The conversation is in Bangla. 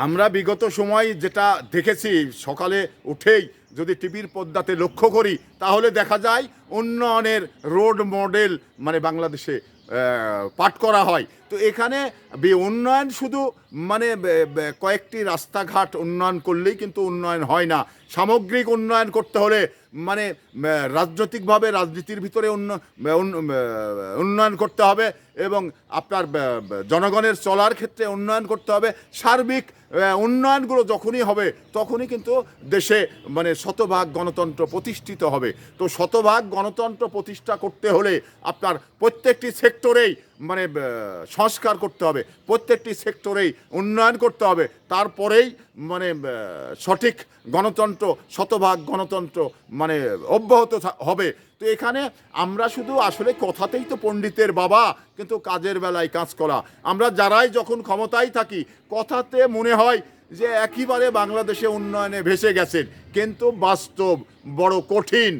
আমরা বিগত সময় যেটা দেখেছি, সকালে উঠেই যদি টিভির পর্দাতে লক্ষ্য করি তাহলে দেখা যায় উন্নয়নের রোড মডেল মানে বাংলাদেশে পাঠ করা হয়। তো এখানে উন্নয়ন শুধু মানে কয়েকটি রাস্তাঘাট উন্নয়ন করলেই কিন্তু উন্নয়ন হয় না। সামগ্রিক উন্নয়ন করতে হলে মানে রাজনৈতিকভাবে রাজনীতির ভিতরে উন্নয়ন করতে হবে এবং আপনার জনগণের চলার ক্ষেত্রে উন্নয়ন করতে হবে। সার্বিক উন্নয়নগুলো যখনই হবে তখনই কিন্তু দেশে মানে শতভাগ গণতন্ত্র প্রতিষ্ঠিত হবে। তো শতভাগ গণতন্ত্র প্রতিষ্ঠা করতে হলে আপনার প্রত্যেকটি সেক্টরেই মানে সংস্কার করতে হবে, প্রত্যেকটি সেক্টরেই উন্নয়ন করতে হবে, তারপরেই মানে সঠিক গণতন্ত্র শতভাগ গণতন্ত্র মানে অব্যাহত হবে। তো এখানে আমরা শুধু আসলে কথাতেই তো পণ্ডিতের বাবা, কিন্তু কাজের বেলায় কাজ করা। আমরা যারাই যখন ক্ষমতায় থাকি কথাতে মনে হয় যে একেবারে বাংলাদেশে উন্নয়নে ভেসে গেছেন, কিন্তু বাস্তব বড় কঠিন।